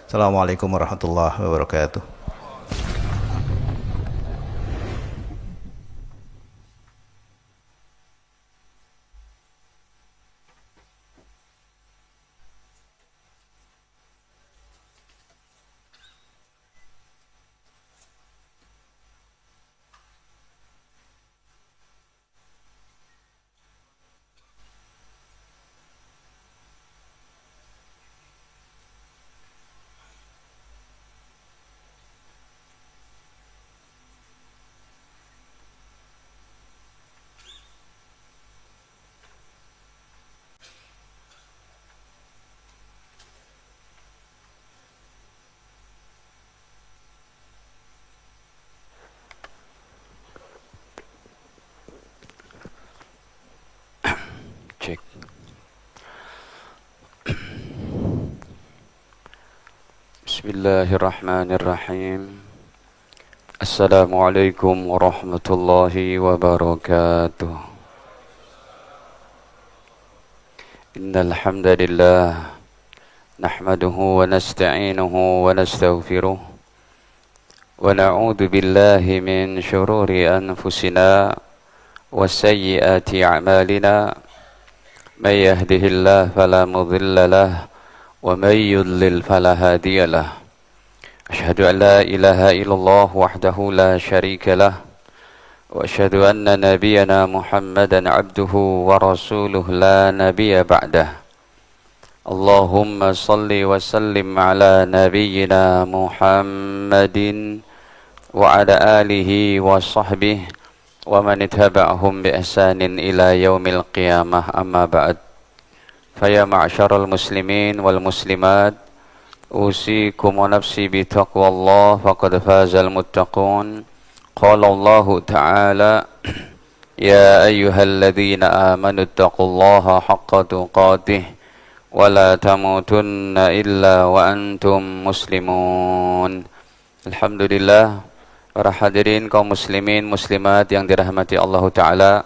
Assalamualaikum warahmatullahi wabarakatuh. Cek. Bismillahirrahmanirrahim. Assalamualaikum warahmatullahi wabarakatuh. Innal hamdalillah nahmaduhu wa nasta'inuhu wa nastaghfiruh wa na'udzu billahi min shururi anfusina wa sayyiati a'malina. May yahdihillahu fala mudilla lahu wa may yudlil fala hadiya lahu. Asyhadu an la ilaha illallah wahdahu la syarika lah wa asyhadu anna nabiyyana Muhammadan abduhu wa rasuluh la nabiyya ba'dah. Allahumma salli wa sallim ala nabiyyina Muhammadin wa ala alihi wa sahbihi wa man ittaba'ahum bi ihsanin ila yaumil qiyamah, amma ba'd. Faya ma'syaral muslimin wal muslimat, usikum wa nafsi bi taqwallah faqad fazal muttaqun. Qala Allah ta'ala ya ayyuhalladzina amanu taqullaha haqqa tuqatih wa la tamutunna illa wa antum muslimun. Alhamdulillah, para hadirin kaum muslimin muslimat yang dirahmati Allah Ta'ala,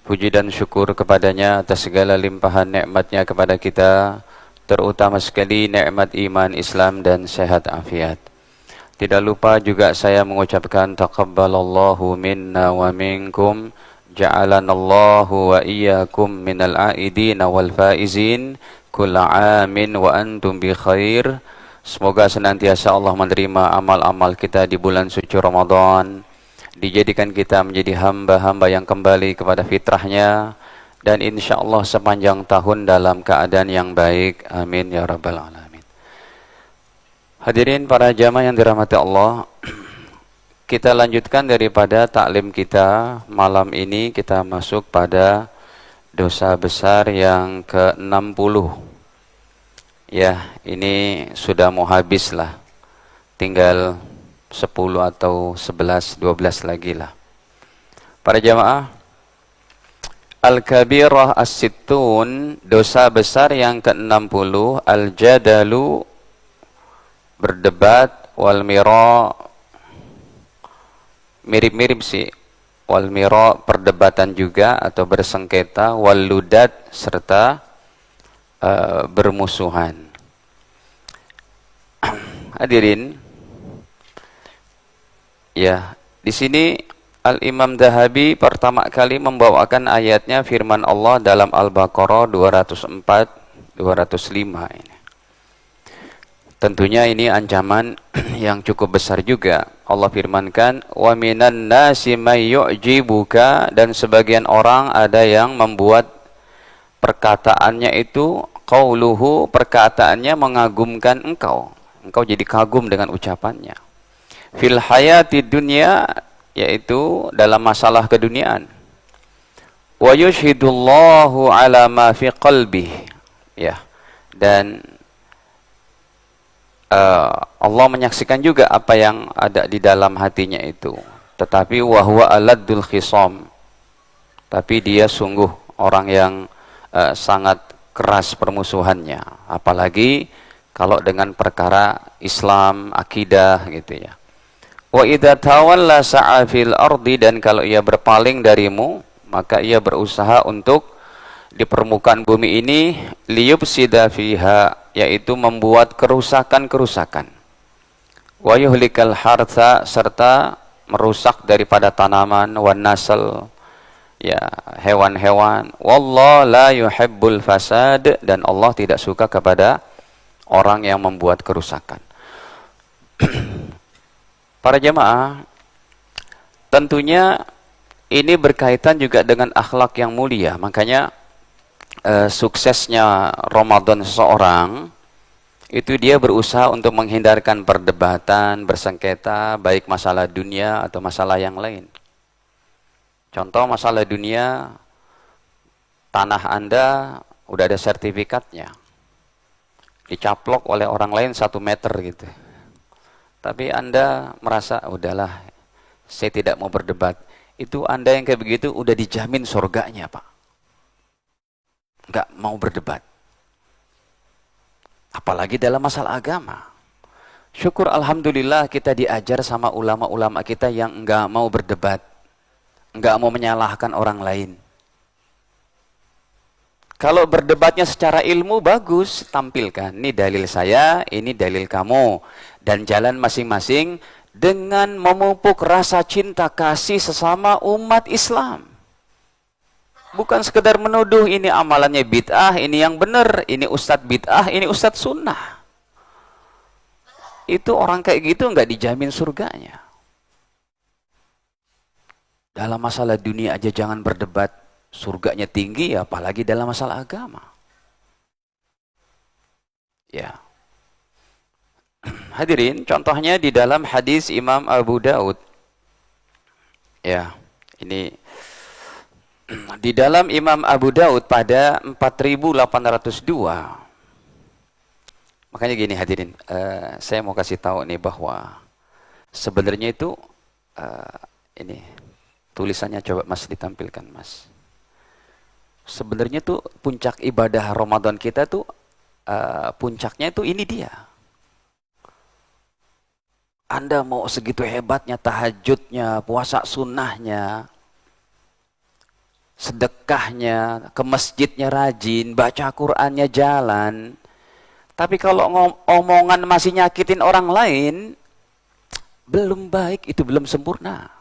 puji dan syukur kepadanya atas segala limpahan nikmatnya kepada kita, terutama sekali nikmat iman, Islam dan sehat afiat. Tidak lupa juga saya mengucapkan taqabbalallahu minna wa minkum, ja'alanallahu wa iyyakum minal aidina wal faizin, kulla amin wa antum bi khair. Semoga senantiasa Allah menerima amal-amal kita di bulan suci Ramadan, dijadikan kita menjadi hamba-hamba yang kembali kepada fitrahnya, dan insya Allah sepanjang tahun dalam keadaan yang baik. Amin ya rabbal alamin. Hadirin para jamaah yang dirahmati Allah, kita lanjutkan daripada taklim kita malam ini. Kita masuk pada dosa besar yang ke-60. Ya, ini sudah mau habis lah. Tinggal 10 atau 11, 12 lagi lah. Para jamaah, Al-Kabirah As-Sittun, dosa besar yang ke-60, Al-Jadalu, berdebat, Wal-Mira, mirip-mirip sih, Wal-Mira, perdebatan juga atau bersengketa, Wal-Ludat, serta bermusuhan. Hadirin, ya, di sini Al-Imam Dhahabi pertama kali membawakan ayatnya firman Allah dalam Al-Baqarah 204, 205 ini. Tentunya ini ancaman yang cukup besar juga. Allah firmankan, "Wa minan nasi may yu'jibuka," dan sebagian orang ada yang membuat perkataannya itu qauluhu, perkataannya mengagumkan engkau. Engkau jadi kagum dengan ucapannya. Fil hayati dunya, yaitu dalam masalah keduniaan. Wa yushhidullahu ala ma fi qalbih. Ya. Dan Allah menyaksikan juga apa yang ada di dalam hatinya itu. Tetapi wa huwa aladdul khisam. Tapi dia sungguh orang yang sangat keras permusuhannya, apalagi kalau dengan perkara Islam, akidah gitu ya. Wa idza tawalla sa'a fil ardi, dan kalau ia berpaling darimu, maka ia berusaha untuk di permukaan bumi ini, liyufsida fiha, yaitu membuat kerusakan-kerusakan, wa yuhlikal hartha, serta merusak daripada tanaman, wan nasl, ya, hewan-hewan. Wallahu la yuhibbul fasad, dan Allah tidak suka kepada orang yang membuat kerusakan. Para jemaah, tentunya ini berkaitan juga dengan akhlak yang mulia. Makanya suksesnya Ramadan seseorang itu dia berusaha untuk menghindarkan perdebatan, bersengketa, baik masalah dunia atau masalah yang lain. Contoh masalah dunia, tanah Anda udah ada sertifikatnya, dicaplok oleh orang lain 1 meter gitu. Tapi Anda merasa, udahlah, saya tidak mau berdebat. Itu Anda yang kayak begitu udah dijamin surganya, Pak. Nggak mau berdebat. Apalagi dalam masalah agama. Syukur alhamdulillah kita diajar sama ulama-ulama kita yang nggak mau berdebat. Nggak mau menyalahkan orang lain. Kalau berdebatnya secara ilmu, bagus, tampilkan. Ini dalil saya, ini dalil kamu. Dan jalan masing-masing dengan memupuk rasa cinta kasih sesama umat Islam. Bukan sekedar menuduh ini amalannya bid'ah, ini yang benar, ini ustadz bid'ah, ini ustadz sunnah. Itu orang kayak gitu nggak dijamin surganya. Dalam masalah dunia aja jangan berdebat, surganya tinggi, apalagi dalam masalah agama. Ya. Hadirin, contohnya di dalam hadis Imam Abu Daud. Ya, ini di dalam Imam Abu Daud pada 4802. Makanya gini hadirin, saya mau kasih tahu nih bahwa sebenarnya itu ini tulisannya coba Mas ditampilkan, Mas. Sebenarnya tuh puncak ibadah Ramadan kita tuh puncaknya itu ini dia. Anda mau segitu hebatnya tahajudnya, puasa sunnahnya, sedekahnya, ke masjidnya rajin, baca Qur'annya jalan. Tapi kalau omongan masih nyakitin orang lain, belum baik, itu belum sempurna.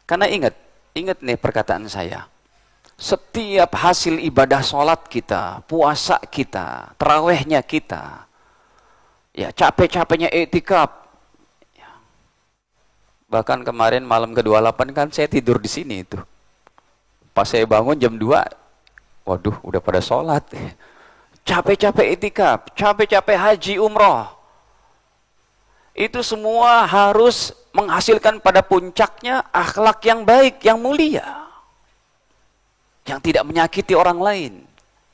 Karena ingat nih perkataan saya. Setiap hasil ibadah sholat kita, puasa kita, tarawehnya kita, ya capek-capeknya iktikaf. Bahkan kemarin malam ke-28 kan saya tidur di sini itu. Pas saya bangun jam 2, waduh udah pada sholat. Capek-capek iktikaf, capek-capek haji umroh. Itu semua harus menghasilkan pada puncaknya akhlak yang baik, yang mulia. Yang tidak menyakiti orang lain.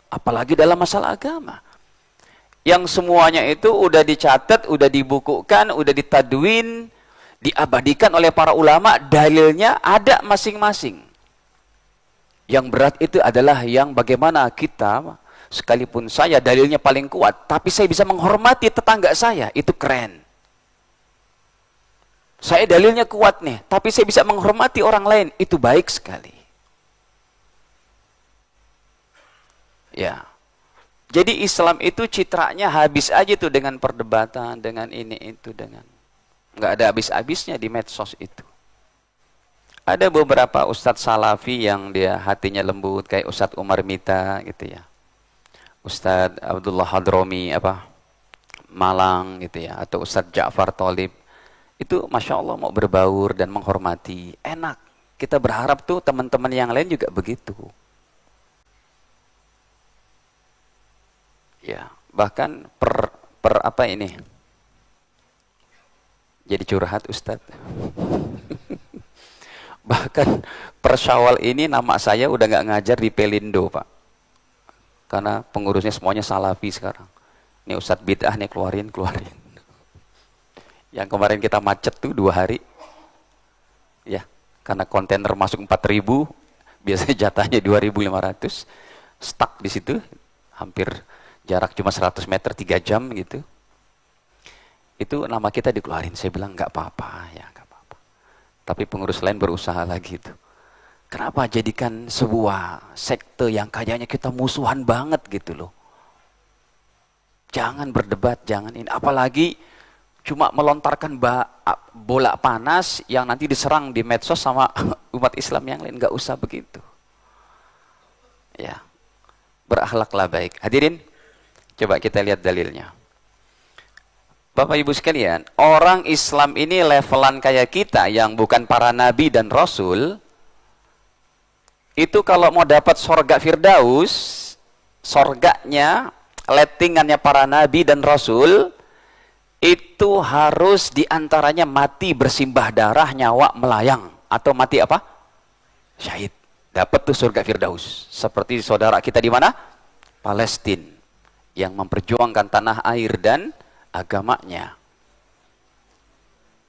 Apalagi dalam masalah agama. Yang semuanya itu udah dicatat, udah dibukukan, udah ditadwin, diabadikan oleh para ulama, dalilnya ada masing-masing. Yang berat itu adalah yang bagaimana kita, sekalipun saya dalilnya paling kuat, tapi saya bisa menghormati tetangga saya, itu keren. Saya dalilnya kuat nih, tapi saya bisa menghormati orang lain, itu baik sekali. Ya. Jadi Islam itu citranya habis aja tuh dengan perdebatan, dengan ini itu, dengan nggak ada habis-habisnya di medsos itu. Ada beberapa ustadz salafi yang dia hatinya lembut, kayak Ustadz Umar Mita gitu ya, Ustadz Abdullah Hadromi Malang gitu ya, atau Ustadz Ja'far Tholib. Itu Masya Allah mau berbaur dan menghormati, enak. Kita berharap tuh teman-teman yang lain juga begitu. Ya, bahkan per apa ini? Jadi curhat Ustadz. Bahkan per Syawal ini nama saya udah nggak ngajar di Pelindo, Pak. Karena pengurusnya semuanya salafi sekarang. Ini Ustadz bid'ah nih, keluarin. Yang kemarin kita macet tuh 2 hari. Ya, karena kontainer masuk 4.000, biasanya jatahnya 2.500. Stuck di situ, hampir jarak cuma 100 meter 3 jam gitu. Itu nama kita dikeluarin. Saya bilang nggak apa-apa ya, nggak apa-apa. Tapi pengurus lain berusaha lagi itu. Kenapa jadikan sebuah sekte yang kayaknya kita musuhan banget gitu loh. Jangan berdebat, jangan ini. Apalagi cuma melontarkan bola panas yang nanti diserang di medsos sama umat Islam yang lain. Nggak usah begitu. Ya, berakhlaklah baik. Hadirin, coba kita lihat dalilnya. Bapak Ibu sekalian, orang Islam ini levelan kayak kita yang bukan para nabi dan rasul, itu kalau mau dapat sorga Firdaus, sorganya, lettingannya para nabi dan rasul, itu harus diantaranya mati bersimbah darah, nyawa melayang. Atau mati apa? Syahid. Dapat tuh surga Firdaus. Seperti saudara kita di mana? Palestina. Yang memperjuangkan tanah air dan agamanya.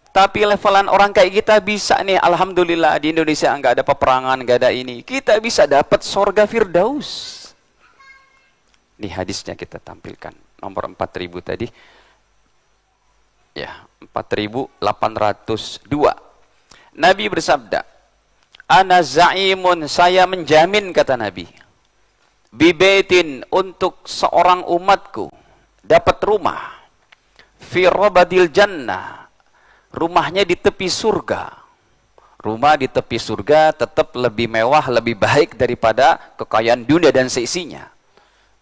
Tapi levelan orang kayak kita bisa nih, alhamdulillah di Indonesia nggak ada peperangan, nggak ada ini. Kita bisa dapat surga Firdaus. Ini hadisnya kita tampilkan. Nomor 4000 tadi. Ya, 4802. Nabi bersabda, "Ana za'imun, saya menjamin," kata Nabi, "bibaitin, untuk seorang umatku dapat rumah, fi rabadil jannah, rumahnya di tepi surga." Rumah di tepi surga tetap lebih mewah, lebih baik daripada kekayaan dunia dan seisinya.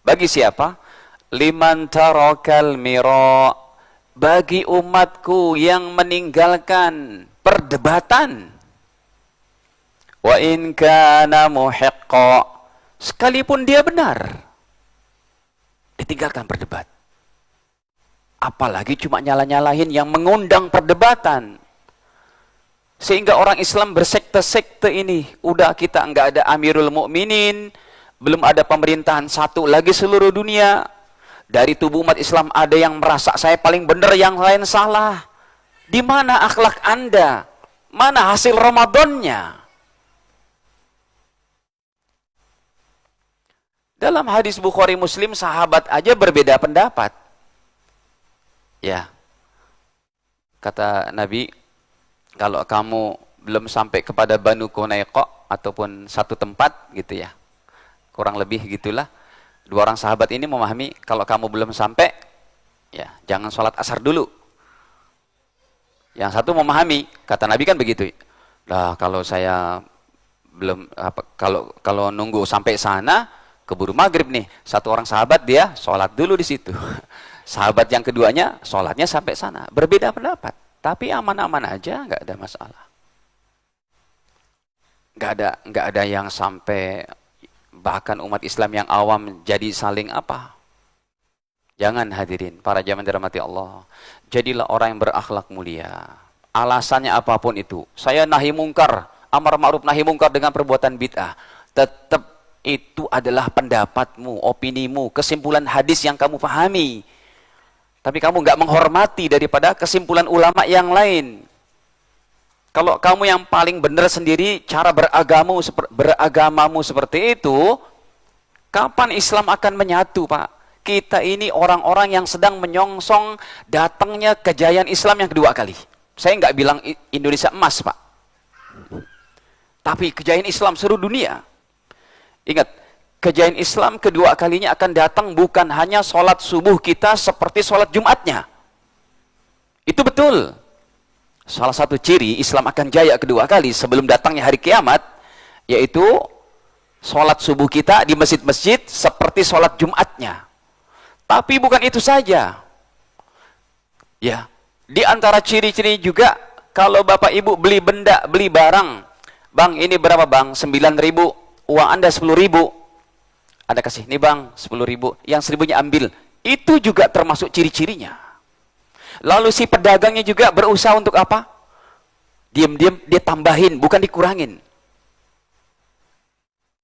Bagi siapa? Liman tarakal mira, bagi umatku yang meninggalkan perdebatan. Wa in kana muhiqqa, sekalipun dia benar, ditinggalkan berdebat. Apalagi cuma nyalah-nyalahin yang mengundang perdebatan. Sehingga orang Islam bersekte-sekte ini, udah kita nggak ada Amirul Mukminin, belum ada pemerintahan satu lagi seluruh dunia. Dari tubuh umat Islam ada yang merasa saya paling benar, yang lain salah. Di mana akhlak Anda? Mana hasil Ramadannya? Dalam hadis Bukhari Muslim, sahabat aja berbeda pendapat. Ya, kata Nabi, kalau kamu belum sampai kepada Banu Qunaiqa ataupun satu tempat gitu ya, kurang lebih gitulah. Dua orang sahabat ini memahami, kalau kamu belum sampai, ya jangan sholat asar dulu. Yang satu memahami, kata Nabi kan begitu. Lah kalau saya belum kalau nunggu sampai sana, keburu maghrib nih. Satu orang sahabat dia sholat dulu di situ. Sahabat yang keduanya sholatnya sampai sana. Berbeda pendapat, tapi aman-aman aja, nggak ada masalah. Nggak ada yang sampai bahkan umat Islam yang awam jadi saling apa. Jangan hadirin, para jamaah dirahmati Allah. Jadilah orang yang berakhlak mulia. Alasannya apapun itu. Saya nahi mungkar, amar ma'ruf nahi mungkar dengan perbuatan bid'ah. Tetap itu adalah pendapatmu, opinimu, kesimpulan hadis yang kamu pahami. Tapi kamu nggak menghormati daripada kesimpulan ulama yang lain. Kalau kamu yang paling benar sendiri, cara beragamamu seperti itu, kapan Islam akan menyatu, Pak? Kita ini orang-orang yang sedang menyongsong datangnya kejayaan Islam yang kedua kali. Saya nggak bilang Indonesia emas, Pak. Tapi kejayaan Islam seluruh dunia. Ingat, kejayaan Islam kedua kalinya akan datang bukan hanya sholat subuh kita seperti sholat Jumatnya. Itu betul. Salah satu ciri Islam akan jaya kedua kali sebelum datangnya hari kiamat, yaitu sholat subuh kita di masjid-masjid seperti sholat Jumatnya. Tapi bukan itu saja. Ya, di antara ciri-ciri juga, kalau Bapak Ibu beli benda, beli barang, "Bang, ini berapa bang? 9.000, uang Anda 10.000. Ada kasih, nih bang 10.000, yang 1.000-nya ambil." Itu juga termasuk ciri-cirinya. Lalu si pedagangnya juga berusaha untuk apa? Diam-diam dia tambahin, bukan dikurangin.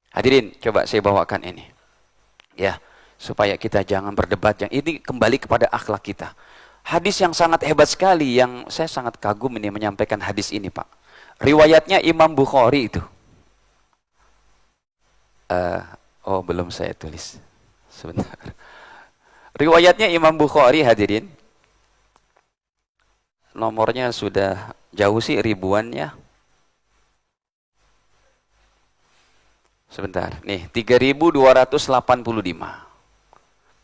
Hadirin, coba saya bawakan ini. Ya, supaya kita jangan berdebat. Yang ini kembali kepada akhlak kita. Hadis yang sangat hebat sekali, yang saya sangat kagum ini menyampaikan hadis ini, Pak. Riwayatnya Imam Bukhari itu. Belum saya tulis. Sebentar. Riwayatnya Imam Bukhari, hadirin. Nomornya sudah jauh sih, ribuan ya. Sebentar, nih 3.285.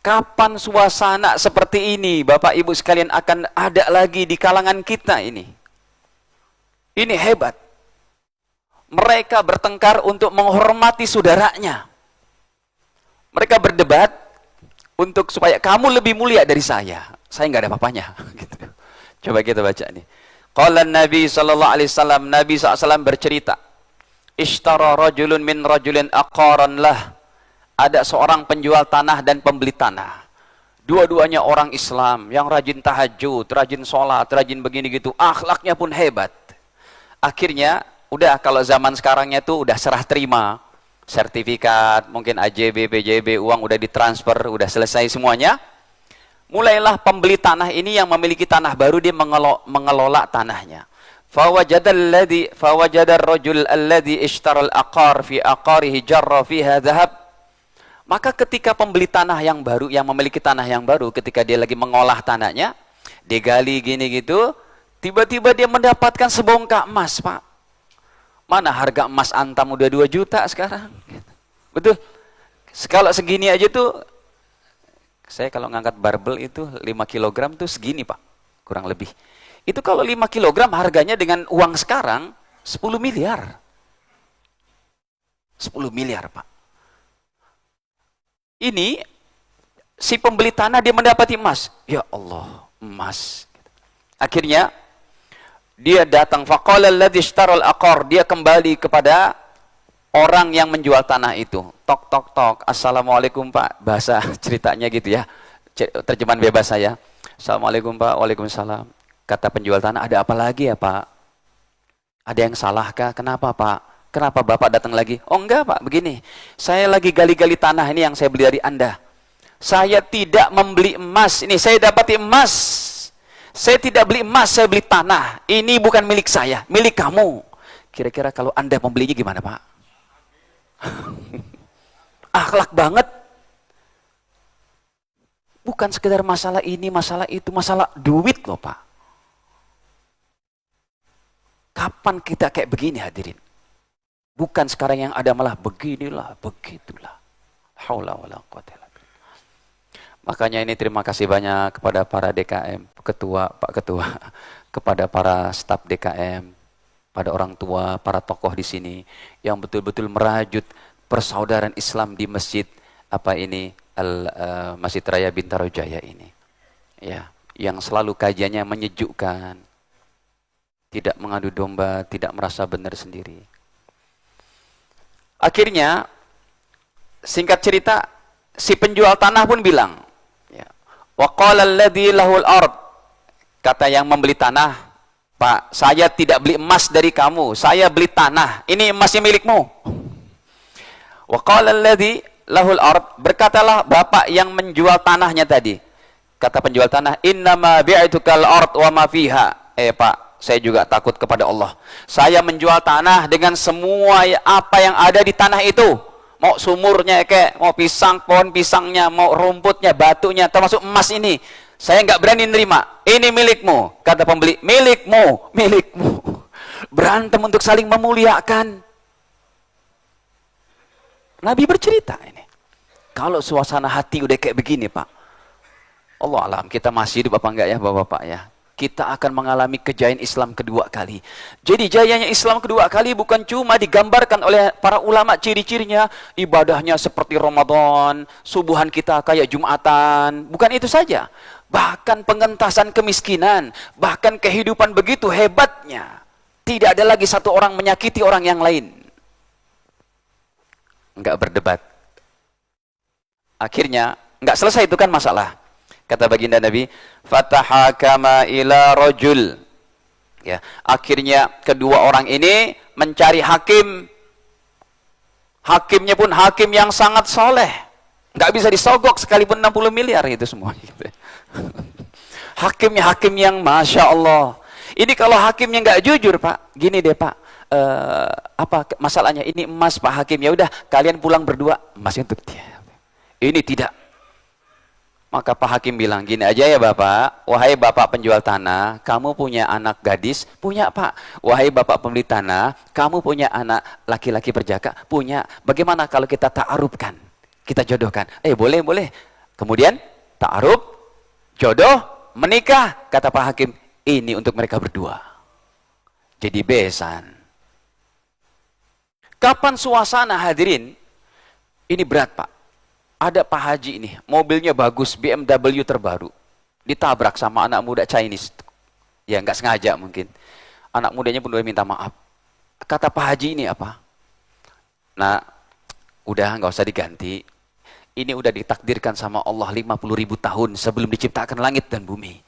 Kapan suasana seperti ini, Bapak Ibu sekalian, akan ada lagi di kalangan kita ini? Ini hebat. Mereka bertengkar untuk menghormati saudaranya. Mereka berdebat untuk supaya kamu lebih mulia dari saya. Saya nggak ada apa-apanya. Gitu. Coba kita baca nih. Qala Nabi sallallahu alaihi wasallam, Nabi SAW bercerita, ishtara rajulun min rajulin aqaran lah. Ada seorang penjual tanah dan pembeli tanah. Dua-duanya orang Islam yang rajin tahajud, rajin sholat, rajin begini gitu. Akhlaknya pun hebat. Akhirnya, udah kalau zaman sekarangnya tuh udah serah terima. Sertifikat, mungkin AJB, PJB, uang udah ditransfer, udah selesai semuanya. Mulailah pembeli tanah ini yang memiliki tanah baru, dia mengelola tanahnya. Fawajada ar-rajul alladhi ishtara al-aqar fi aqarihi jarra fiha dhahab. Maka ketika pembeli tanah yang baru, yang memiliki tanah yang baru, ketika dia lagi mengolah tanahnya, dia gali gini gitu, tiba-tiba dia mendapatkan sebongkah emas, Pak. Mana harga emas antam udah 2 juta sekarang. Betul? Kalau segini aja tuh, saya kalau ngangkat barbel itu 5 kilogram tuh segini, Pak. Kurang lebih. Itu kalau 5 kilogram harganya dengan uang sekarang 10 miliar. 10 miliar, Pak. Ini si pembeli tanah dia mendapati emas. Ya Allah, emas. Akhirnya dia datang, faqala alladhi ishtara al-aqar, dia kembali kepada orang yang menjual tanah itu. Tok tok tok, assalamualaikum Pak. Bahasa ceritanya gitu ya. Terjemahan bebas saya. Assalamualaikum Pak. Waalaikumsalam. Kata penjual tanah, ada apa lagi ya Pak? Ada yang salahkah? Kenapa Pak? Kenapa Bapak datang lagi? Oh enggak Pak, begini. Saya lagi gali-gali tanah ini yang saya beli dari Anda. Saya tidak membeli emas. Ini saya dapati emas. Saya tidak beli emas, saya beli tanah. Ini bukan milik saya, milik kamu. Kira-kira kalau Anda membelinya gimana Pak? Akhlak banget. Bukan sekedar masalah ini, masalah itu, masalah duit loh Pak. Kapan kita kayak begini hadirin? Bukan sekarang yang ada malah beginilah, begitulah. Haula wala quwwata illa billah. Makanya ini terima kasih banyak kepada para DKM, Pak Ketua, kepada para staf DKM, pada orang tua, para tokoh di sini yang betul-betul merajut persaudaraan Islam di masjid Masjid Raya Bintaro Jaya ini. Ya, yang selalu kajiannya menyejukkan. Tidak mengadu domba, tidak merasa benar sendiri. Akhirnya, singkat cerita, si penjual tanah pun bilang, ya, wa qala alladhi lahul ard, kata yang membeli tanah, Pak, saya tidak beli emas dari kamu, saya beli tanah, ini emasnya milikmu. Wa qala alladhi lahul ard, berkatalah bapak yang menjual tanahnya tadi, kata penjual tanah, innama bi'tukal ard wa ma fiha. Pak, saya juga takut kepada Allah. Saya menjual tanah dengan semua apa yang ada di tanah itu. Mau sumurnya kayak, mau pisang, pohon pisangnya, mau rumputnya, batunya, termasuk emas ini. Saya nggak berani nerima. Ini milikmu. Kata pembeli, milikmu, milikmu. Berantem untuk saling memuliakan. Nabi bercerita ini. Kalau suasana hati udah kayak begini Pak. Allah alam, kita masih hidup apa enggak ya Bapak-Bapak ya. Kita akan mengalami kejayaan Islam kedua kali. Jadi jayanya Islam kedua kali bukan cuma digambarkan oleh para ulama ciri-cirinya, ibadahnya seperti Ramadan, subuhan kita kayak Jumatan, bukan itu saja. Bahkan pengentasan kemiskinan, bahkan kehidupan begitu hebatnya. Tidak ada lagi satu orang menyakiti orang yang lain. Enggak berdebat. Akhirnya, enggak selesai itu kan masalah. Kata baginda Nabi, fatahakama ila rajul. Ya, akhirnya kedua orang ini mencari hakim. Hakimnya pun hakim yang sangat soleh. Nggak bisa disogok sekalipun 60 miliar itu semua. Gitu. Hakimnya hakim yang Masya Allah. Ini kalau hakimnya nggak jujur Pak, gini deh Pak, apa masalahnya? Ini emas Pak Hakim, ya udah kalian pulang berdua, emasnya untuk dia. Ini tidak. Maka Pak Hakim bilang, gini aja ya Bapak, wahai Bapak penjual tanah, kamu punya anak gadis? Punya Pak. Wahai Bapak pembeli tanah, kamu punya anak laki-laki berjaka? Punya. Bagaimana kalau kita ta'arufkan? Kita jodohkan. Boleh, boleh. Kemudian, ta'aruf, jodoh, menikah. Kata Pak Hakim, ini untuk mereka berdua. Jadi besan. Kapan suasana hadirin? Ini berat Pak. Ada Pak Haji ini, mobilnya bagus, BMW terbaru. Ditabrak sama anak muda Chinese. Ya nggak sengaja mungkin. Anak mudanya pun udah minta maaf. Kata Pak Haji ini apa? Nah, udah nggak usah diganti. Ini udah ditakdirkan sama Allah 50.000 tahun sebelum diciptakan langit dan bumi.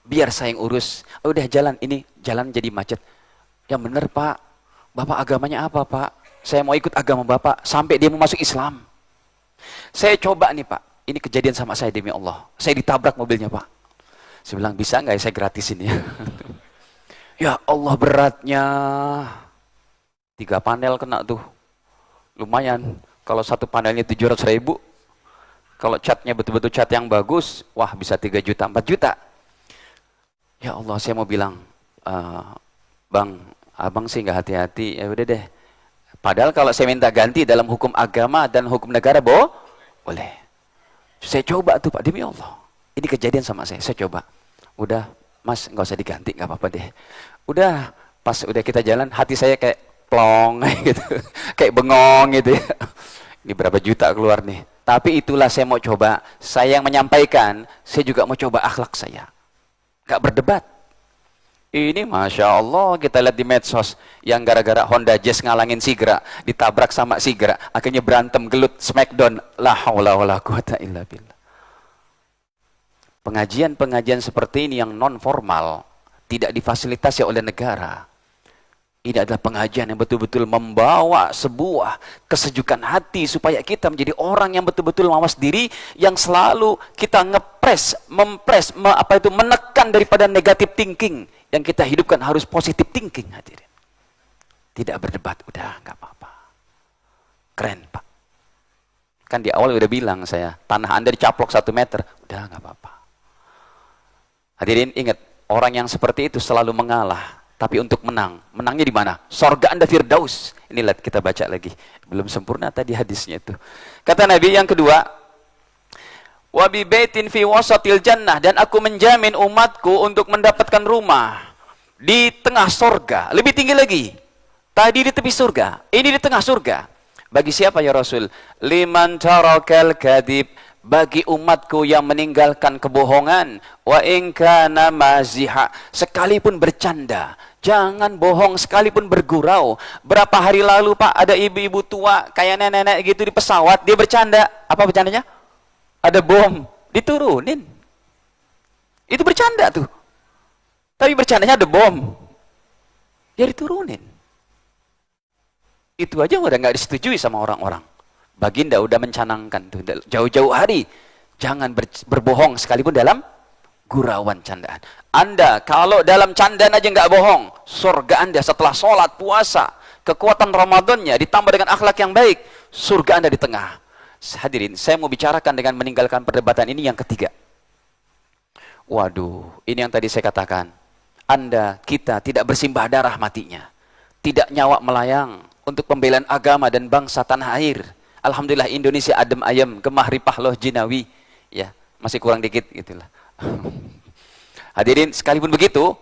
Biar saya yang urus. Udah jalan, ini jalan jadi macet. Yang bener Pak, Bapak agamanya apa Pak? Saya mau ikut agama Bapak sampai dia mau masuk Islam. Saya coba nih Pak, ini kejadian sama saya demi Allah. Saya ditabrak mobilnya Pak. Saya bilang, bisa nggak ya saya gratisin ya? Ya Allah beratnya. 3 panel kena tuh. Lumayan. Kalau satu panelnya 700.000. Kalau catnya betul-betul cat yang bagus, wah bisa 3 juta, 4 juta. Ya Allah, saya mau bilang, Bang, abang sih nggak hati-hati. Ya udah deh. Padahal kalau saya minta ganti dalam hukum agama dan hukum negara, boleh. Saya coba tuh Pak, demi Allah. Ini kejadian sama saya coba. Udah, Mas, nggak usah diganti, nggak apa-apa deh. Udah, pas udah kita jalan, hati saya kayak plong gitu. Kayak bengong gitu ya. Ini berapa juta keluar nih. Tapi itulah saya mau coba. Saya yang menyampaikan, saya juga mau coba akhlak saya. Nggak berdebat. Ini Masya Allah, kita lihat di medsos, yang gara-gara Honda Jazz ngalangin Sigra, ditabrak sama Sigra, akhirnya berantem gelut, smackdown. La haula wala quwata illa billah. Pengajian-pengajian seperti ini yang non formal, tidak difasilitasi oleh negara. Ini adalah pengajian yang betul-betul membawa sebuah kesejukan hati supaya kita menjadi orang yang betul-betul mawas diri, yang selalu kita menekan daripada negatif thinking. Yang kita hidupkan harus positive thinking, hadirin. Tidak berdebat, udah nggak apa-apa. Keren Pak. Kan di awal udah bilang saya, tanah Anda dicaplok 1 meter, udah nggak apa-apa. Hadirin ingat, orang yang seperti itu selalu mengalah. Tapi untuk menang, menangnya di mana? Sorga Anda Firdaus. Ini lihat, kita baca lagi. Belum sempurna tadi hadisnya itu. Kata Nabi yang kedua, wa bi baitin fi wasatil jannah, dan aku menjamin umatku untuk mendapatkan rumah di tengah surga. Lebih tinggi lagi. Tadi di tepi surga, ini di tengah surga. Bagi siapa ya Rasul? Liman tarakal kadhib, bagi umatku yang meninggalkan kebohongan. Wa in kana maziha, sekalipun bercanda. Jangan bohong sekalipun bergurau. Berapa hari lalu Pak, ada ibu-ibu tua kayak nenek-nenek gitu di pesawat, dia bercanda. Apa bercandanya? Ada bom, diturunin. Itu bercanda tuh. Tapi bercandanya ada bom. Ya diturunin. Itu aja udah nggak disetujui sama orang-orang. Baginda udah mencanangkan tuh jauh-jauh hari. Jangan berbohong sekalipun dalam gurauan candaan. Anda kalau dalam candaan aja nggak bohong, surga Anda setelah sholat, puasa, kekuatan Ramadannya ditambah dengan akhlak yang baik, surga Anda di tengah. Hadirin, saya mau bicarakan dengan meninggalkan perdebatan ini yang ketiga. Waduh, ini yang tadi saya katakan. Kita tidak bersimbah darah matinya. Tidak nyawa melayang untuk pembelaan agama dan bangsa tanah air. Alhamdulillah Indonesia adem ayem, gemah ripah loh jinawi. Ya, masih kurang dikit gitulah. Hadirin, sekalipun begitu,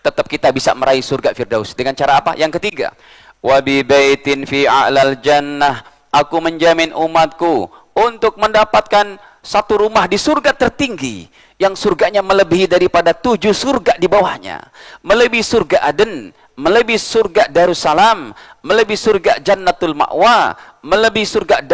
tetap kita bisa meraih surga Firdaus. Dengan cara apa? Yang ketiga, wa bi baitin fi a'lal jannah, aku menjamin umatku untuk mendapatkan satu rumah di surga tertinggi, yang surganya melebihi daripada 7 surga di bawahnya, melebihi surga Aden, melebihi surga Darussalam, melebihi surga Jannatul Ma'wa, melebihi surga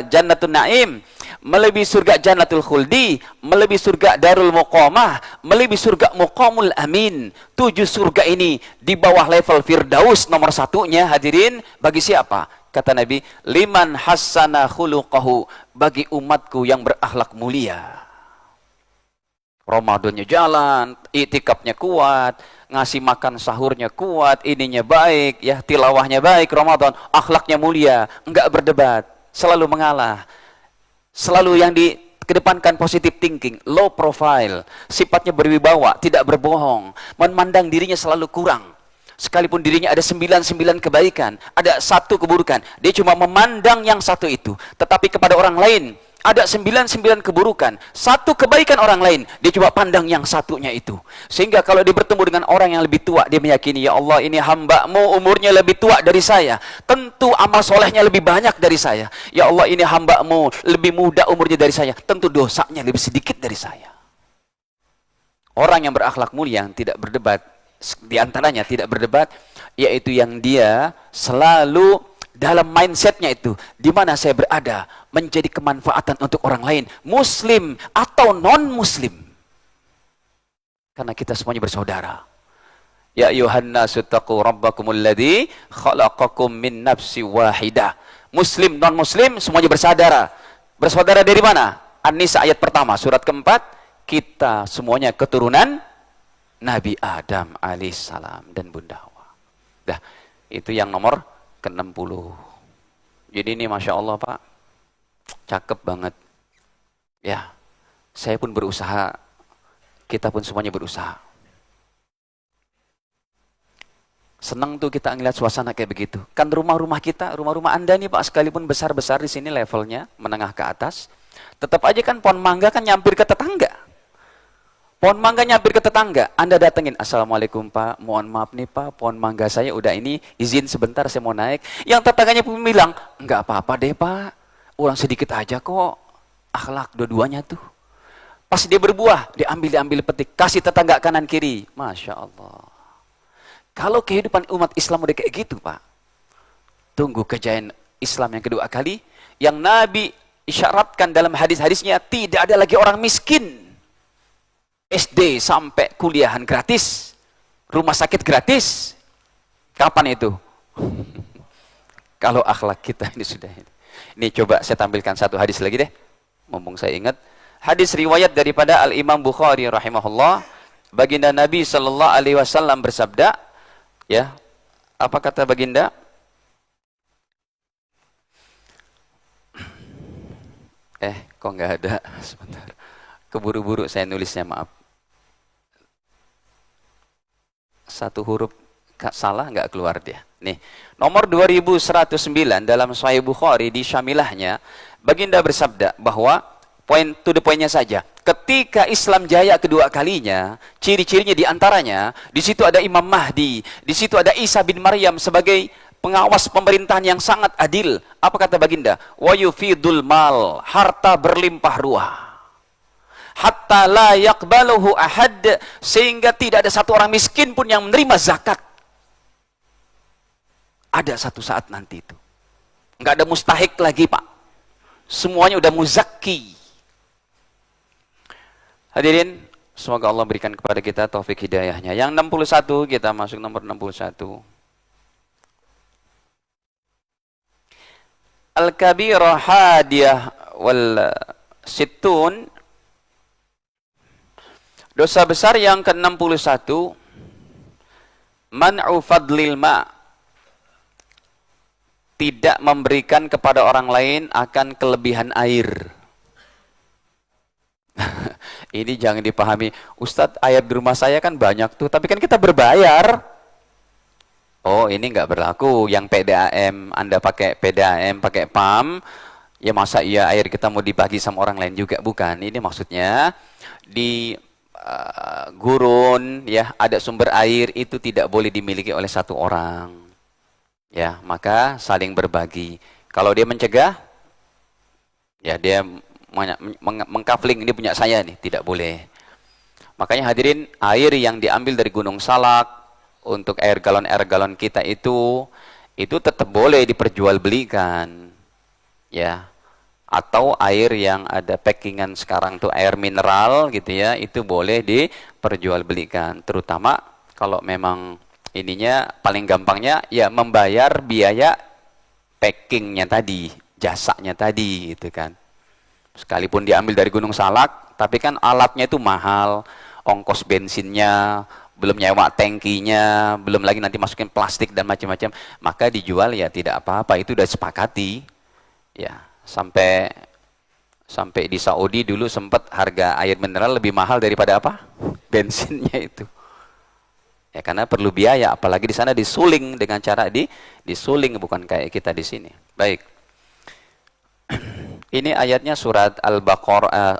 Jannatul Naim, melebihi surga Jannatul Khuldi, melebihi surga Darul Muqamah, melebihi surga Muqamul Amin. 7 surga ini di bawah level Firdaus nomor 1-nya, hadirin, bagi siapa? Kata Nabi, liman hassana khuluqahu, bagi umatku yang berakhlak mulia. Ramadannya jalan, itikafnya kuat, ngasih makan sahurnya kuat, ininya baik, ya tilawahnya baik, Ramadan, akhlaknya mulia, enggak berdebat, selalu mengalah. Selalu yang dikedepankan positive thinking, low profile, sifatnya berwibawa, tidak berbohong, memandang dirinya selalu kurang. Sekalipun dirinya ada 99 kebaikan, ada 1 keburukan, dia cuma memandang yang 1 itu. Tetapi kepada orang lain, ada 99 keburukan, 1 kebaikan orang lain, dia coba pandang yang 1-nya itu. Sehingga kalau dia bertemu dengan orang yang lebih tua, dia meyakini, ya Allah, ini hamba-Mu umurnya lebih tua dari saya, tentu amal solehnya lebih banyak dari saya. Ya Allah, ini hamba-Mu lebih muda umurnya dari saya, tentu dosanya lebih sedikit dari saya. Orang yang berakhlak mulia, yang tidak berdebat, di antaranya tidak berdebat, yaitu yang dia selalu dalam mindsetnya itu, di mana saya berada, menjadi kemanfaatan untuk orang lain, muslim atau non-muslim. Karena kita semuanya bersaudara. Ya ayuhan nasu taqu rabbakumul ladzi khalaqakum min nafsi wahidah. Muslim, non-muslim, semuanya bersaudara. Bersaudara dari mana? An-Nisa ayat pertama, surat keempat, kita semuanya keturunan Nabi Adam alaihissalam dan Bunda Hawa. Dah, itu yang nomor ke-60. Jadi ini Masya Allah Pak, cakep banget. Ya, saya pun berusaha, kita pun semuanya berusaha. Senang tuh kita ngeliat suasana kayak begitu. Kan rumah-rumah kita, rumah-rumah Anda nih Pak, sekalipun besar-besar di sini levelnya, menengah ke atas, tetap aja kan pohon mangga kan nyampir ke tetangga. Pohon mangga nyampir ke tetangga, Anda datengin, Assalamualaikum Pak, mohon maaf nih Pak, pohon mangga saya udah ini, izin sebentar saya mau naik. Yang tetangganya pun bilang, enggak apa-apa deh Pak, orang sedikit aja kok, akhlak dua-duanya tuh. Pas dia berbuah, diambil petik, kasih tetangga kanan kiri. Masya Allah. Kalau kehidupan umat Islam udah kayak gitu Pak, tunggu kejayaan Islam yang kedua kali, yang Nabi isyaratkan dalam hadis-hadisnya, tidak ada lagi orang miskin. SD sampai kuliahan gratis, rumah sakit gratis. Kapan itu? Kalau akhlak kita ini sudah ini. Ini coba saya tampilkan satu hadis lagi deh, mumpung saya ingat. Hadis riwayat daripada Al-Imam Bukhari rahimahullah. Baginda Nabi sallallahu alaihi wasallam bersabda, ya, apa kata baginda? Kok nggak ada? Sebentar. Keburu-buru saya nulisnya, maaf. Satu huruf salah nggak keluar dia. Nih, nomor 2109 dalam Sahih Bukhari di Syamilahnya, baginda bersabda bahwa to the point-nya saja. Ketika Islam jaya kedua kalinya, ciri-cirinya diantaranya, di situ ada Imam Mahdi, di situ ada Isa bin Maryam sebagai pengawas pemerintahan yang sangat adil. Apa kata baginda? Wa yufidul mal, harta berlimpah ruah. Hatta la yaqbaluhu ahad, sehingga tidak ada satu orang miskin pun yang menerima zakat. Ada satu saat nanti itu. Enggak ada mustahik lagi Pak. Semuanya udah muzakki. Hadirin, semoga Allah berikan kepada kita taufik hidayahnya. Yang 61, kita masuk nomor 61. Al-kabirah hadiyah wal sittun. Dosa besar yang ke-61, man'u fadlil ma', tidak memberikan kepada orang lain akan kelebihan air. Ini jangan dipahami, Ustadz, air di rumah saya kan banyak tuh, tapi kan kita berbayar. Oh, ini nggak berlaku. Yang PDAM, Anda pakai PDAM, pakai PAM, ya masa iya air kita mau dibagi sama orang lain juga? Bukan. Ini maksudnya di gurun, ya, ada sumber air, itu tidak boleh dimiliki oleh satu orang. Ya, maka saling berbagi. Kalau dia mencegah, ya dia mengkafling, ini punya saya nih, tidak boleh. Makanya hadirin, air yang diambil dari Gunung Salak untuk air galon kita itu tetap boleh diperjualbelikan, ya. Atau air yang ada packingan sekarang tuh air mineral gitu ya, itu boleh diperjualbelikan. Terutama kalau memang ininya paling gampangnya ya membayar biaya packingnya tadi, jasanya tadi gitu kan. Sekalipun diambil dari Gunung Salak, tapi kan alatnya itu mahal, ongkos bensinnya, belum nyewa tangkinya, belum lagi nanti masukin plastik dan macam-macam, maka dijual ya tidak apa-apa, itu udah sepakati. Ya, sampai Sampai di Saudi dulu sempat harga air mineral lebih mahal daripada apa? Bensinnya itu. Ya karena perlu biaya, apalagi di sana disuling dengan cara disuling, bukan kayak kita di sini. Baik. Ini ayatnya surat Al-Baqarah,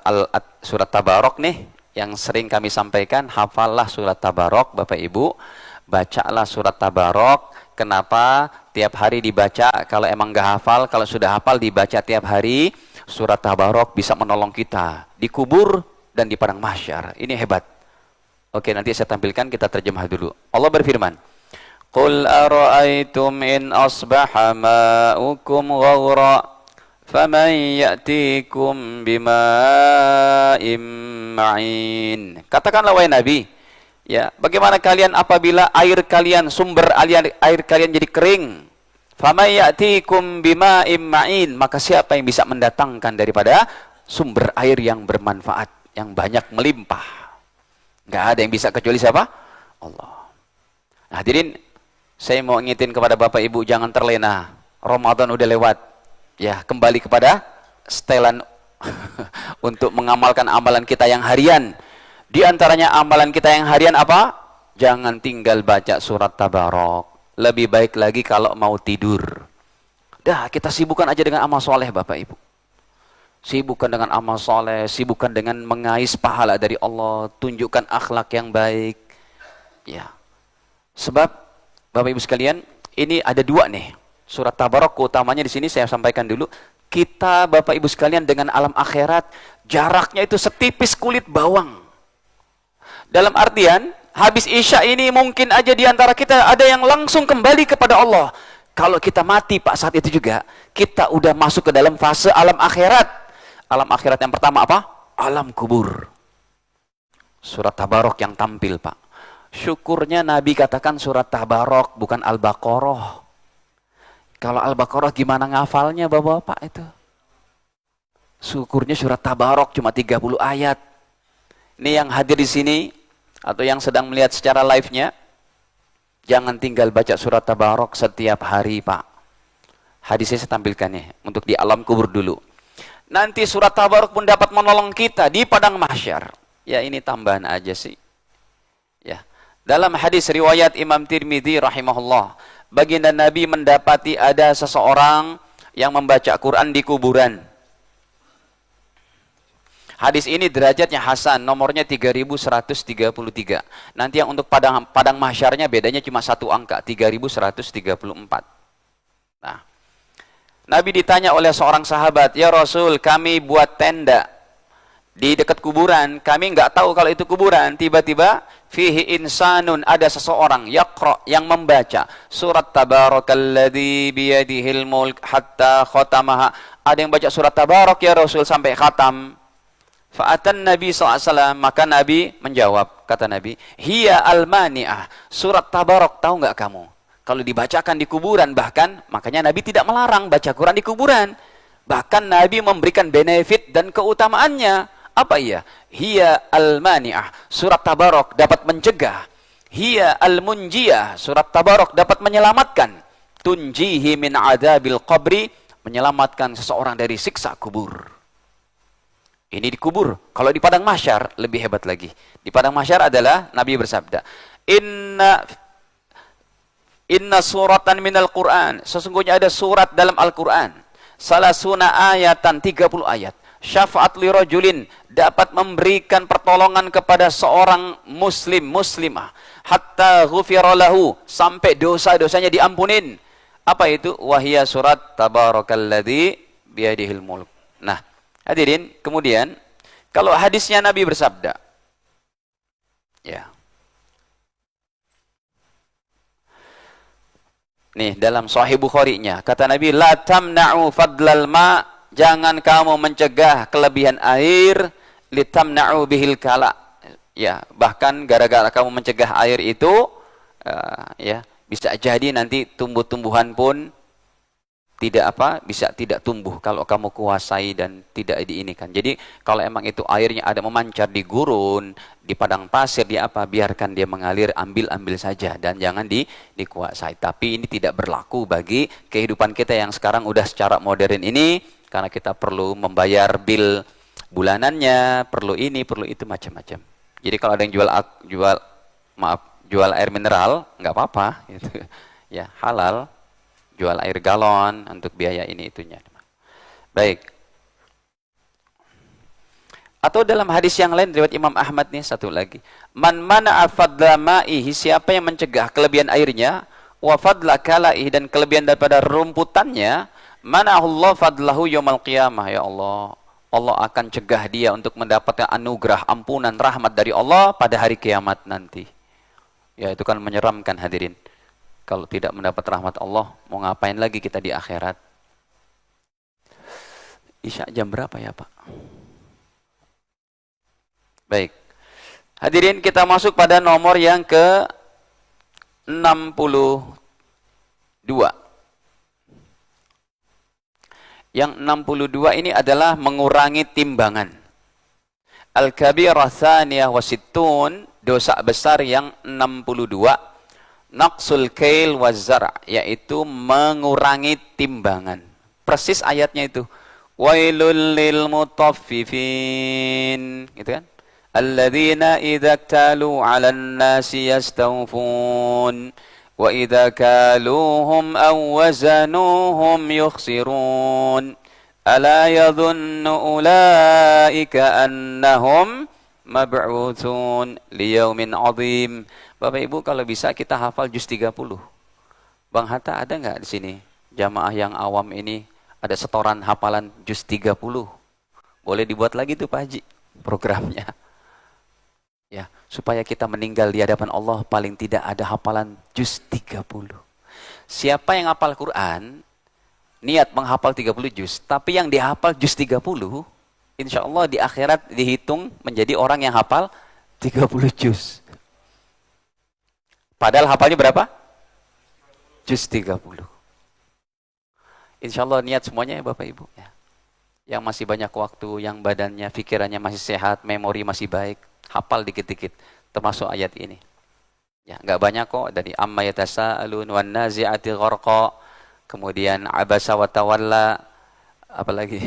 surat Tabarok nih, yang sering kami sampaikan. Hafallah surat Tabarok, Bapak Ibu. Bacalah surat Tabarok. Kenapa? Tiap hari dibaca. Kalau emang nggak hafal, kalau sudah hafal dibaca tiap hari. Surat Tabarok bisa menolong kita di kubur dan di padang mahsyar. Ini hebat. Oke, nanti saya tampilkan, kita terjemah dulu. Allah berfirman, Qul ara'aytum in asbaha ma'ukum ghawra faman ya'tikum bima'im ma'in. Katakanlah wahai Nabi, ya, bagaimana kalian apabila sumber air kalian jadi kering? Faman ya'tikum bima'im ma'in, maka siapa yang bisa mendatangkan daripada sumber air yang bermanfaat, yang banyak melimpah? Nggak ada yang bisa kecuali siapa? Allah. Nah, hadirin, saya mau ngingetin kepada Bapak Ibu, jangan terlena. Ramadan udah lewat. Ya, kembali kepada setelan untuk mengamalkan amalan kita yang harian. Di antaranya amalan kita yang harian apa? Jangan tinggal baca surat Tabarok. Lebih baik lagi kalau mau tidur. Dah, kita sibukkan aja dengan amal soleh, Bapak Ibu. Sibukkan dengan amal soleh, sibukkan dengan mengais pahala dari Allah, tunjukkan akhlak yang baik. Ya. Sebab, Bapak Ibu sekalian, ini ada dua nih. Surat Tabarok keutamanya di sini saya sampaikan dulu. Kita, Bapak Ibu sekalian, dengan alam akhirat, jaraknya itu setipis kulit bawang. Dalam artian, habis Isya ini mungkin aja di antara kita ada yang langsung kembali kepada Allah. Kalau kita mati Pak saat itu juga, kita udah masuk ke dalam fase alam akhirat. Alam akhirat yang pertama apa? Alam kubur. Surat Tabarok yang tampil Pak. Syukurnya Nabi katakan surat Tabarok, bukan Al-Baqarah. Kalau Al-Baqarah gimana ngafalnya Bapak-Bapak itu? Syukurnya surat Tabarok cuma 30 ayat. Ini yang hadir di sini, atau yang sedang melihat secara live-nya, jangan tinggal baca surat Tabarok setiap hari Pak. Hadisnya saya tampilkan nih, untuk di alam kubur dulu. Nanti surat Tabarok pun dapat menolong kita di padang mahsyar. Ya ini tambahan aja sih. Ya. Dalam hadis riwayat Imam Tirmidzi rahimahullah, baginda Nabi mendapati ada seseorang yang membaca Quran di kuburan. Hadis ini derajatnya hasan, nomornya 3133. Nanti yang untuk padang mahsyarnya bedanya cuma satu angka, 3134. Nah, Nabi ditanya oleh seorang sahabat, "Ya Rasul, kami buat tenda di dekat kuburan, kami nggak tahu kalau itu kuburan." Tiba-tiba fihi insanun, ada seseorang yaqra, yang membaca surat Tabarakalladzi biyadihil mulk hatta khatamaha. Ada yang baca surat Tabarak ya Rasul sampai khatam. Fa'atan Nabi SAW, maka Nabi menjawab, kata Nabi, hiya al-mani'ah, surat Tabarok, tahu nggak kamu? Kalau dibacakan di kuburan, bahkan, makanya Nabi tidak melarang baca Quran di kuburan. Bahkan Nabi memberikan benefit dan keutamaannya. Apa iya? Hiya al-mani'ah, surat Tabarok dapat mencegah. Hiya al-munjiyah, surat Tabarok dapat menyelamatkan. Tunjihi min adabil qabri, menyelamatkan seseorang dari siksa kubur. Ini di kubur. Kalau di padang mahsyar lebih hebat lagi. Di padang mahsyar adalah Nabi bersabda, Inna suratan minal Qur'an. Sesungguhnya ada surat dalam Al-Qur'an. Salasuna ayatan, 30 ayat. Syafaat li rajulin, dapat memberikan pertolongan kepada seorang muslim, muslimah. Hatta ghufira lahu, sampai dosa-dosanya diampunin. Apa itu? Wahia surat Tabarakalladzi biyadihil mulk. Nah, hadirin, kemudian kalau hadisnya Nabi bersabda, ya, nih dalam Sahih Bukhari-nya, kata Nabi, la tamna'u fadlal ma, jangan kamu mencegah kelebihan air, litamna'u bihil kala. Ya, bahkan gara-gara kamu mencegah air itu, ya, bisa jadi nanti tumbuh-tumbuhan pun bisa tidak tumbuh kalau kamu kuasai dan tidak diinikan. Jadi kalau emang itu airnya ada memancar di gurun, di padang pasir, di apa, biarkan dia mengalir, ambil saja dan jangan dikuasai. Tapi ini tidak berlaku bagi kehidupan kita yang sekarang udah secara modern ini. Karena kita perlu membayar bil bulanannya, perlu ini, perlu itu, macam-macam. Jadi kalau ada yang jual air mineral, nggak apa-apa, gitu. Ya halal, jual air galon untuk biaya ini itunya. Baik. Atau dalam hadis yang lain riwayat Imam Ahmad nih satu lagi. Man mana'a fadla ma'ihi, siapa yang mencegah kelebihan airnya, wa fadla kalaihi, dan kelebihan daripada rumputannya, mana'ahullah fadlahu yaumal qiyamah. Ya Allah, Allah akan cegah dia untuk mendapatkan anugerah, ampunan, rahmat dari Allah pada hari kiamat nanti. Ya, itu kan menyeramkan hadirin. Kalau tidak mendapat rahmat Allah, mau ngapain lagi kita di akhirat? Isya jam berapa ya, Pak? Baik. Hadirin, kita masuk pada nomor yang ke-62. Yang 62 ini adalah mengurangi timbangan. Al-kabirah tsaniyah wa sittun, dosa besar yang 62. Naqsul kail wa zar', yaitu mengurangi timbangan. Persis ayatnya itu. Wailul lil mutaffifin, gitu kan? Alladzina idza iktalu 'alan nasi yastawfun wa idza kaluhum aw wazanuhum yukhsirun ala yadhunnu ulaika annahum mab'utsun liyaumin 'adzim. Bapak Ibu, kalau bisa kita hafal juz 30. Bang Hatta ada nggak di sini jamaah yang awam ini ada setoran hafalan juz 30? Boleh dibuat lagi tuh Pak Haji programnya. Ya, supaya kita meninggal di hadapan Allah paling tidak ada hafalan juz 30. Siapa yang hafal Quran, niat menghafal 30 juz, tapi yang dihafal juz 30, insya Allah di akhirat dihitung menjadi orang yang hafal 30 juz. Padahal hafalnya berapa? Juz 30. Insya Allah niat semuanya ya Bapak Ibu. Ya. Yang masih banyak waktu, yang badannya, pikirannya masih sehat, memori masih baik, hafal dikit-dikit, termasuk ayat ini. Ya, nggak banyak kok, dari amma yatasaalun wan nazi'ati gharqa, kemudian abasa wa tawalla, apalagi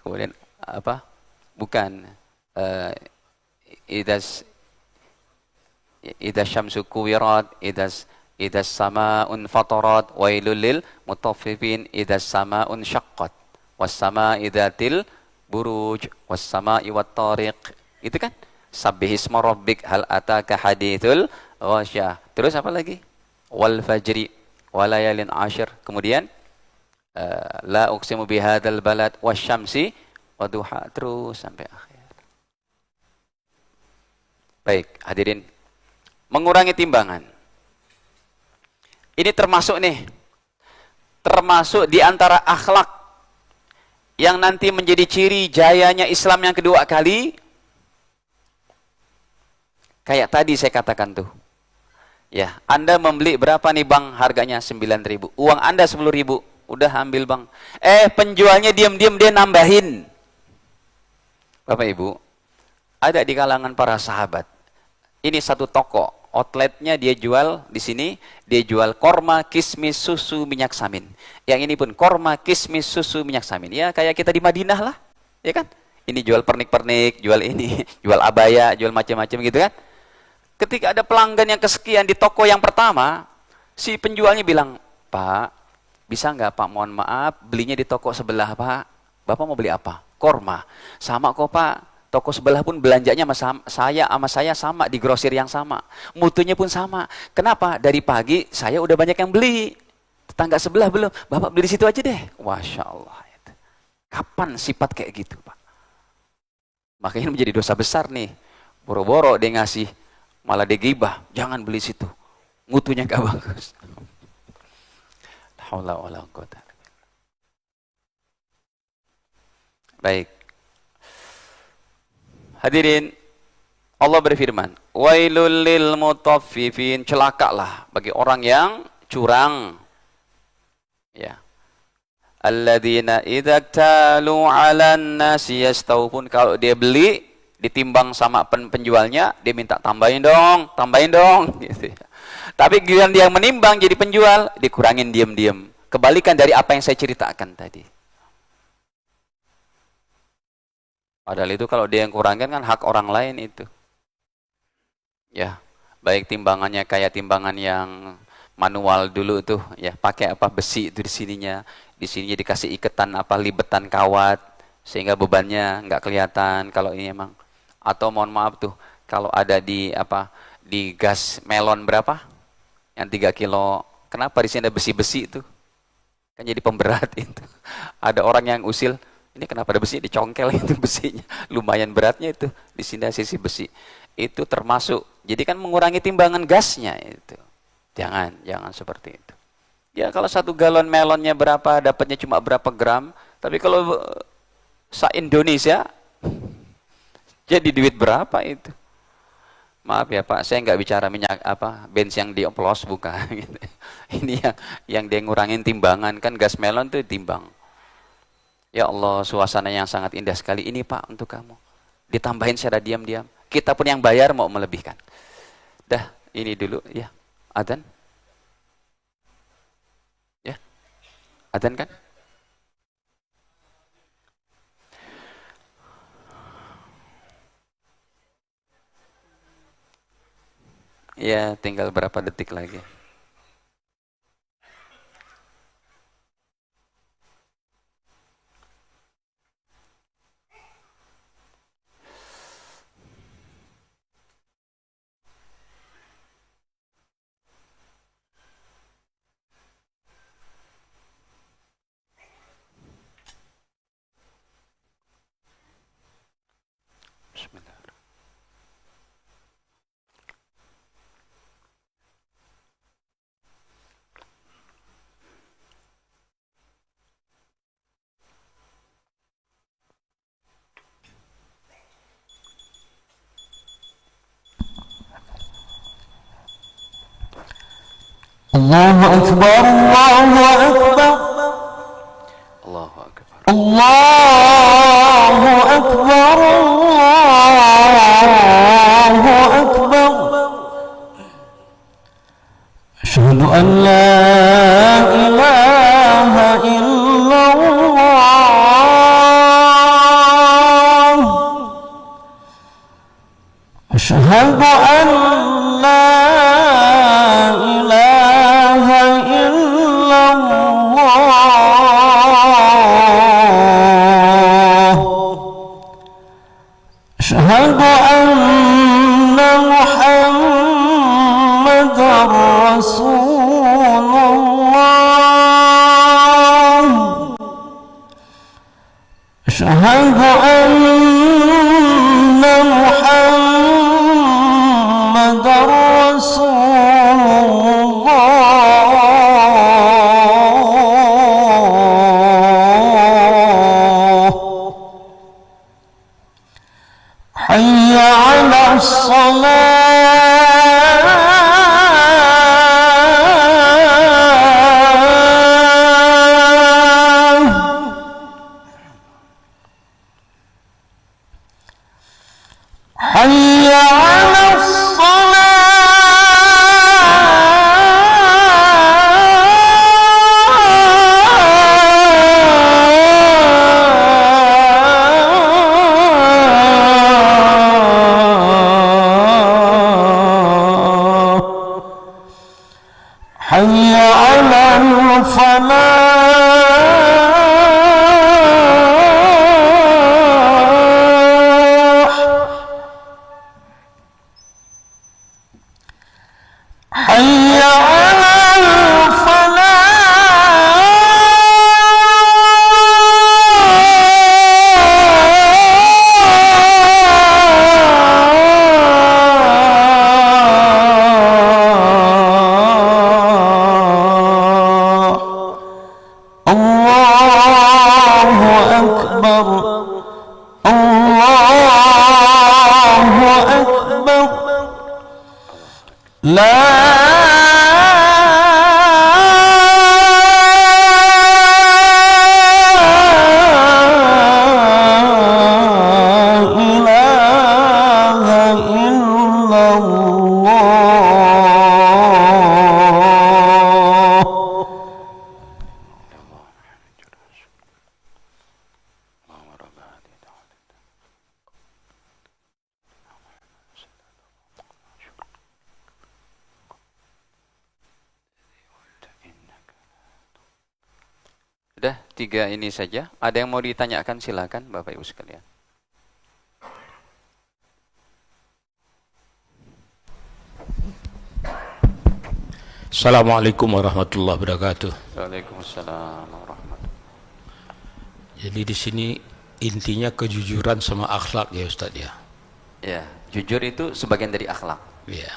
kemudian apa? Bukan idas syamsu kuwirat, idas samaun fatarat, wailul lil mutaffifin, idas samaun syaqqat, was sama'i dzatil buruj, was sama'i wat tariq. Itu kan? Sabbihisma rabbik hal ataka hadithul ghasyah. Terus apa lagi? Wal fajri wa layalin ashir. Kemudian la uqsimu bihadzal balad wasyamsi waduha, terus sampai akhir. Baik, hadirin. Mengurangi timbangan. Ini termasuk di antara akhlak yang nanti menjadi ciri jayanya Islam yang kedua kali. Kayak tadi saya katakan tuh. Ya, Anda membeli berapa nih Bang? Harganya 9.000. Uang Anda 10.000. Udah ambil Bang. Penjualnya diam-diam dia nambahin. Bapak Ibu, ada di kalangan para sahabat. Ini satu toko, outletnya dia jual di sini, dia jual korma, kismis, susu, minyak samin. Yang ini pun korma, kismis, susu, minyak samin. Ya kayak kita di Madinah lah, ya kan? Ini jual pernik-pernik, jual ini, jual abaya, jual macam-macam gitu kan? Ketika ada pelanggan yang kesekian di toko yang pertama, si penjualnya bilang, Pak, bisa nggak Pak, mohon maaf, belinya di toko sebelah Pak. Bapak mau beli apa? Korma. Sama kok Pak, toko sebelah pun belanjanya sama saya sama, di grosir yang sama. Mutunya pun sama. Kenapa? Dari pagi saya udah banyak yang beli. Tetangga sebelah belum. Bapak beli di situ aja deh. Masya Allah. Kapan sifat kayak gitu Pak? Makanya menjadi dosa besar nih. Boro-boro dia ngasih, malah dia gibah. Jangan beli situ. Mutunya gak bagus. Haula wala quwwata. Baik. Hadirin, Allah berfirman, wailul lil mutaffifin, celakalah bagi orang yang curang. Ya. Alladzina idza talu 'alan nasi yastawfun, kalau dia beli ditimbang sama penjualnya, dia minta tambahin dong gitu ya. Tapi giliran dia menimbang jadi penjual, dikurangin diam-diam. Kebalikan dari apa yang saya ceritakan tadi. Padahal itu kalau dia yang kurangkan kan hak orang lain itu. Ya, baik timbangannya kayak timbangan yang manual dulu tuh, ya pakai apa besi itu di sininya. Di sininya dikasih iketan apa libetan kawat sehingga bebannya nggak kelihatan kalau ini emang. Atau mohon maaf tuh, kalau ada di apa di gas melon berapa? Yang 3 kilo. Kenapa di sini ada besi-besi itu? Kan jadi pemberat itu. Ada orang yang usil, ini kenapa ada besi dicongkel itu besinya. Lumayan beratnya itu. Di sini ada sisi besi. Itu termasuk. Jadi kan mengurangi timbangan gasnya itu. Jangan seperti itu. Ya kalau 1 galon melonnya berapa, dapatnya cuma berapa gram. Tapi kalau se-Indonesia jadi duit berapa itu? Maaf ya Pak, saya nggak bicara minyak apa bensin yang dioplos bukan. Gitu. Ini yang dia ngurangin timbangan kan gas melon tuh timbang. Ya Allah, suasana yang sangat indah sekali ini Pak untuk kamu. Ditambahin secara diam-diam. Kita pun yang bayar mau melebihkan. Dah, ini dulu ya. Adzan? Ya. Adzan kan? Ya, tinggal berapa detik lagi. Bismillah. الله أكبر الله أكبر Allahu Akbar. الله أكبر الله أكبر أشهد أن لا إله إلا الله أشهد أن لا إله إلا الله أشهد أن محمدا رسول الله أشهد أن محمدا رسول الله حي على الصلاة حي على الصلاة حي على الفلاح حي على الفلاح الله أكبر الله أكبر لا إله إلا الله اللهم رب هذه الدعوة 3 ini saja. Ada yang mau ditanyakan, silakan Bapak Ibu sekalian. Assalamualaikum warahmatullahi wabarakatuh. Waalaikumsalam warahmatullahi. Jadi di sini intinya kejujuran sama akhlak ya Ustadz ya. Ya, jujur itu sebagian dari akhlak. Ya.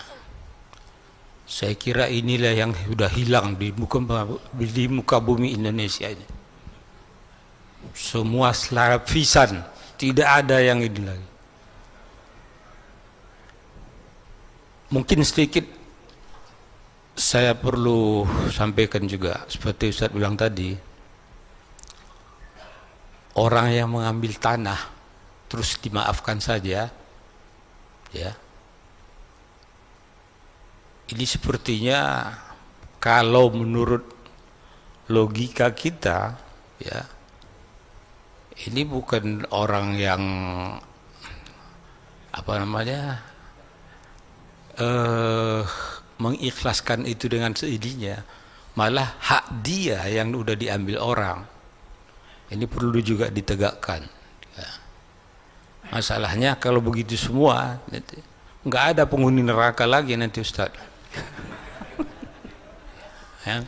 Saya kira inilah yang sudah hilang di muka bumi Indonesia ini. Semua lapisan, tidak ada yang ini lagi. Mungkin sedikit saya perlu sampaikan juga, seperti Ustaz bilang tadi, orang yang mengambil tanah terus dimaafkan saja, ya, ini sepertinya kalau menurut logika kita, ya, ini bukan orang yang apa namanya mengikhlaskan itu dengan seidinya, malah hak dia yang udah diambil orang. Ini perlu juga ditegakkan. Ya. Masalahnya kalau begitu semua, nggak ada penghuni neraka lagi nanti Ustaz. Ya.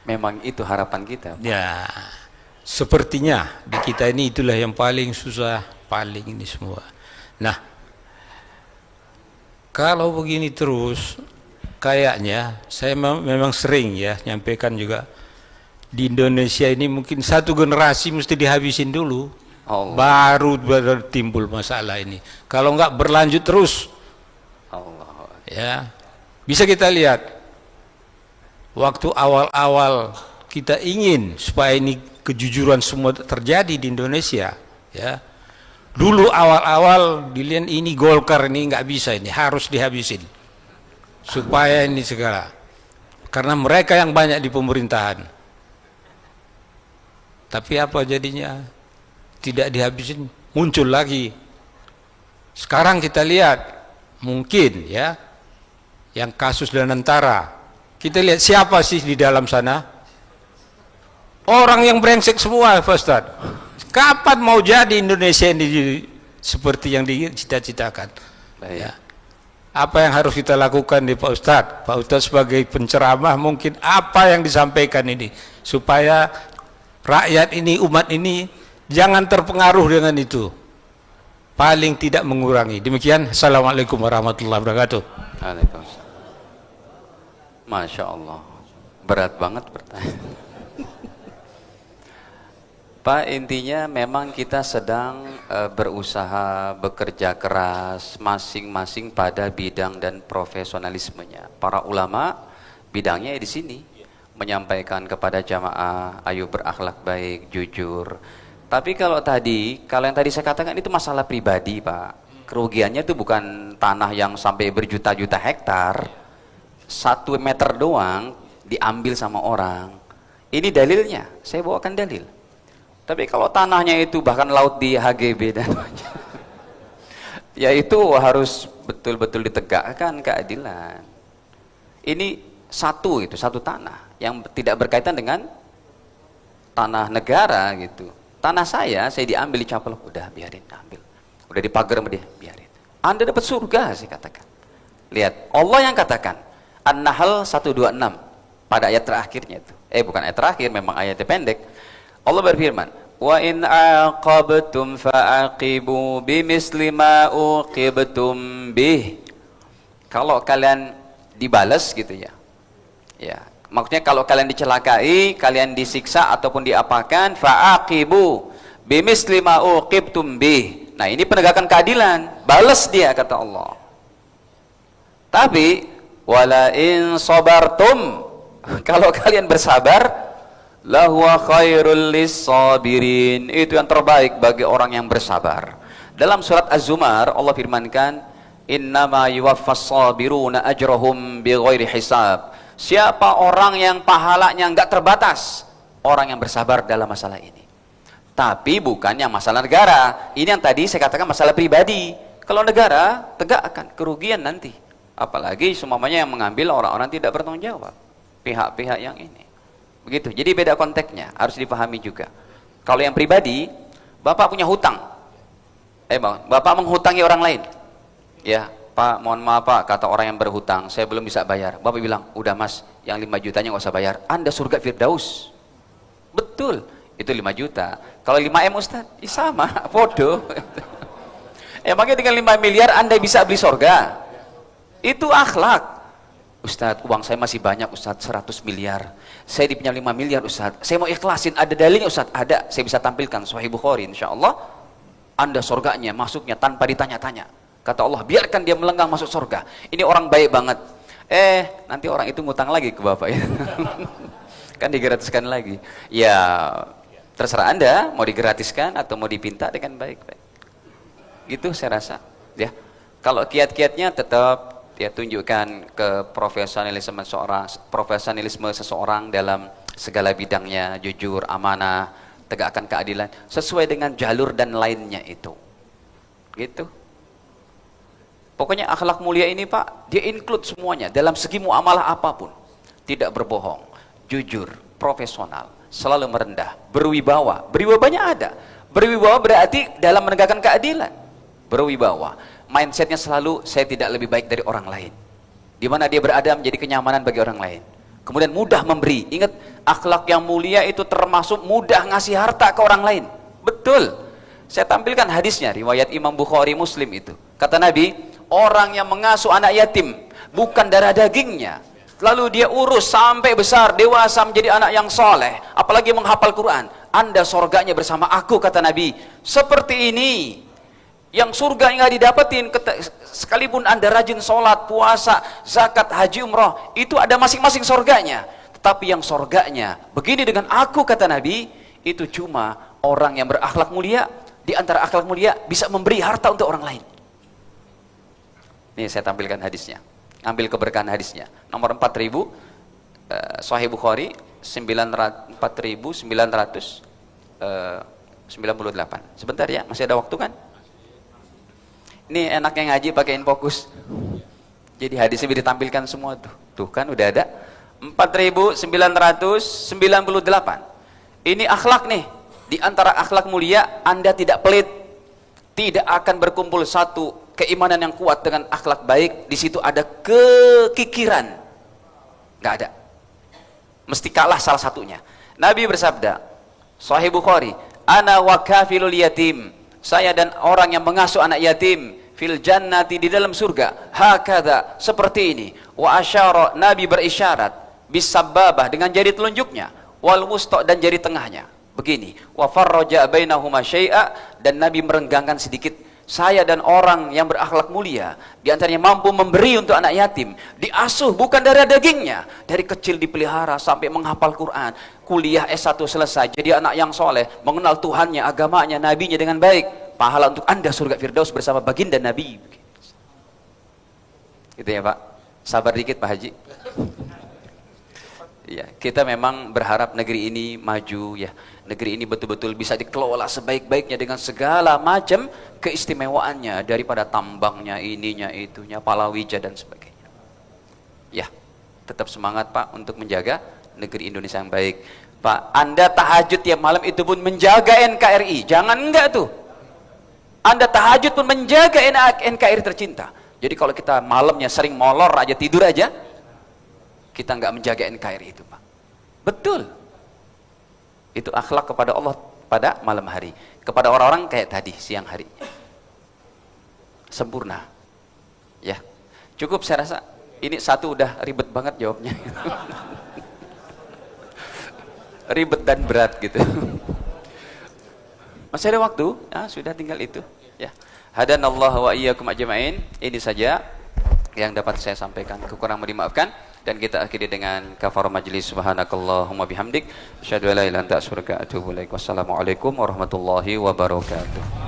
Memang itu harapan kita. Ya, sepertinya di kita ini itulah yang paling susah, paling ini semua. Nah, kalau begini terus, kayaknya saya memang sering ya nyampaikan juga, di Indonesia ini mungkin satu generasi mesti dihabisin dulu, baru timbul masalah ini. Kalau nggak berlanjut terus, ya bisa kita lihat waktu awal-awal kita ingin supaya ini kejujuran semua terjadi di Indonesia, ya. Dulu awal-awal dilihat ini Golkar ini nggak bisa, ini harus dihabisin supaya ini segala, karena mereka yang banyak di pemerintahan. Tapi apa jadinya? Tidak dihabisin, muncul lagi. Sekarang kita lihat mungkin ya yang kasus Danantara, kita lihat siapa sih di dalam sana? Orang yang brengsek semua, Pak Ustaz. Kapan mau jadi Indonesia ini seperti yang dicita-citakan? Ya. Apa yang harus kita lakukan nih Pak Ustadz? Pak Ustadz sebagai penceramah mungkin apa yang disampaikan ini supaya rakyat ini, umat ini jangan terpengaruh dengan itu, paling tidak mengurangi. Demikian. Assalamualaikum warahmatullahi wabarakatuh. Waalaikumsalam. Masya Allah, berat banget pertanyaan. Pak, intinya memang kita sedang berusaha, bekerja keras masing-masing pada bidang dan profesionalismenya. Para ulama bidangnya di sini, menyampaikan kepada jamaah, ayo berakhlak baik, jujur. Tapi kalau yang tadi saya katakan itu masalah pribadi, Pak. Kerugiannya itu bukan tanah yang sampai berjuta-juta hektar, 1 meter doang diambil sama orang. Ini dalilnya, saya bawakan dalil. Tapi kalau tanahnya itu bahkan laut di HGB dan ya itu harus betul-betul ditegakkan keadilan. Ini satu tanah yang tidak berkaitan dengan tanah negara gitu. Tanah saya diambil, dicapel, udah biarin ambil. Udah dipagar sama dia, biarin. Anda dapat surga, saya katakan. Lihat, Allah yang katakan An-Nahl 126 pada ayat terakhirnya itu. Bukan ayat terakhir, memang ayatnya pendek. Allah berfirman, wa in aqabtum fa'aqibu bimisli ma uqibtum bih. Kalau kalian dibalas gitu ya. Ya, maksudnya kalau kalian dicelakai, kalian disiksa ataupun diapakan, fa'aqibu bimisli ma uqibtum bih. Nah, ini penegakan keadilan, balas dia kata Allah. Tapi wala in sabartum, kalau kalian bersabar, lahuwa khairul lis-sabirin, itu yang terbaik bagi orang yang bersabar. Dalam surat Az-Zumar Allah firmankan, innama yuwaffas sabiruna ajrahum bighairi hisab. Siapa orang yang pahalanya enggak terbatas? Orang yang bersabar dalam masalah ini. Tapi bukannya masalah negara. Ini yang tadi saya katakan masalah pribadi. Kalau negara tegakkan, kerugian nanti. Apalagi semuanya yang mengambil orang-orang tidak bertanggung jawab, pihak-pihak yang ini. Begitu. Jadi beda konteksnya, harus dipahami juga. Kalau yang pribadi, Bapak punya hutang. Bapak menghutangi orang lain. Ya, Pak, mohon maaf Pak, kata orang yang berhutang, saya belum bisa bayar. Bapak bilang, udah Mas, yang 5 jutanya nggak usah bayar. Anda surga Firdaus. Betul, itu 5 juta. Kalau 5M Ustaz, sama, bodoh. Emangnya dengan 5 miliar Anda bisa beli surga? Itu akhlak. Ustadz, uang saya masih banyak Ustadz, 100 miliar. Saya punya 5 miliar Ustadz. Saya mau ikhlasin, ada dalilnya Ustadz? Ada, saya bisa tampilkan. Sahih Bukhari, insya Allah. Anda surganya, masuknya tanpa ditanya-tanya. Kata Allah, biarkan dia melenggang masuk surga. Ini orang baik banget. Nanti orang itu ngutang lagi ke Bapak ya. Kan digratiskan lagi. Ya, terserah Anda, mau digratiskan atau mau dipinta dengan baik-baik. Gitu saya rasa. Ya, kalau kiat-kiatnya tetap dia tunjukkan ke profesionalisme seseorang dalam segala bidangnya, jujur, amanah, tegakkan keadilan sesuai dengan jalur dan lainnya itu. Gitu. Pokoknya akhlak mulia ini Pak, dia include semuanya dalam segi muamalah apapun. Tidak berbohong, jujur, profesional, selalu merendah, berwibawa. Berwibawanya ada. Berwibawa berarti dalam menegakkan keadilan. Berwibawa. Mindsetnya selalu saya tidak lebih baik dari orang lain. Di mana dia berada menjadi kenyamanan bagi orang lain. Kemudian mudah memberi. Ingat, akhlak yang mulia itu termasuk mudah ngasih harta ke orang lain. Betul. Saya tampilkan hadisnya, riwayat Imam Bukhari Muslim itu. Kata Nabi, orang yang mengasuh anak yatim bukan darah dagingnya, lalu dia urus sampai besar, dewasa menjadi anak yang soleh, apalagi menghafal Quran, Anda surganya bersama aku, kata Nabi. Seperti ini. Yang surga nggak didapetin, sekalipun Anda rajin sholat, puasa, zakat, haji, umroh, itu ada masing-masing surganya. Tetapi yang surganya begini dengan aku, kata Nabi, itu cuma orang yang berakhlak mulia. Di antara akhlak mulia bisa memberi harta untuk orang lain. Nih saya tampilkan hadisnya, ambil keberkahan hadisnya. Nomor 4000, Sahih Bukhari 4998. Sebentar ya, masih ada waktu kan? Ini enaknya ngaji pakai infocus. Jadi hadisnya ditampilkan semua tuh. Tuh kan udah ada. 4998. Ini akhlak nih. Di antara akhlak mulia, Anda tidak pelit. Tidak akan berkumpul satu keimanan yang kuat dengan akhlak baik. Di situ ada kekikiran. Nggak ada. Mesti kalah salah satunya. Nabi bersabda, Sahih Bukhari, ana wa kafilul yatim. Saya dan orang yang mengasuh anak yatim fil jannati, di dalam surga, hakadha, seperti ini. Wa asyara, Nabi berisyarat bisababah, dengan jari telunjuknya, wal wusta, dan jari tengahnya, begini. Wa farraja bainahuma syai'a, dan Nabi merenggangkan sedikit. Saya dan orang yang berakhlak mulia, di antaranya mampu memberi untuk anak yatim, diasuh bukan darah dagingnya, dari kecil dipelihara sampai menghafal Quran, kuliah S1 selesai, jadi anak yang soleh, mengenal Tuhannya, agamanya, nabinya dengan baik. Pahala untuk Anda surga Firdaus bersama baginda Nabi. Gitu ya Pak. Sabar dikit Pak Haji. Ya, kita memang berharap negeri ini maju ya. Negeri ini betul-betul bisa dikelola sebaik-baiknya dengan segala macam keistimewaannya, daripada tambangnya, ininya, itunya, palawija dan sebagainya. Ya, tetap semangat Pak untuk menjaga negeri Indonesia yang baik. Pak, Anda tahajud tiap malam itu pun menjaga NKRI. Jangan enggak tuh. Anda tahajud pun menjaga NKRI tercinta. Jadi kalau kita malamnya sering molor aja, tidur aja, kita nggak menjaga NKRI itu Pak. Betul. Itu akhlak kepada Allah pada malam hari. Kepada orang-orang kayak tadi, siang hari. Sempurna. Ya. Cukup saya rasa. Ini satu udah ribet banget jawabnya. Ribet dan berat gitu. Masih ada waktu? Ah, sudah tinggal itu. Ya. Hadanallahu wa iyyakum ajma'in. Ini saja yang dapat saya sampaikan. Kekurangan dimaafkan, dan kita akhiri dengan kafarah majlis. Subhanakallahumma bihamdik, asyhadu an la ilaha illa anta astaghfiruka wa atubu ilaik. Wassalamualaikum warahmatullahi wabarakatuh.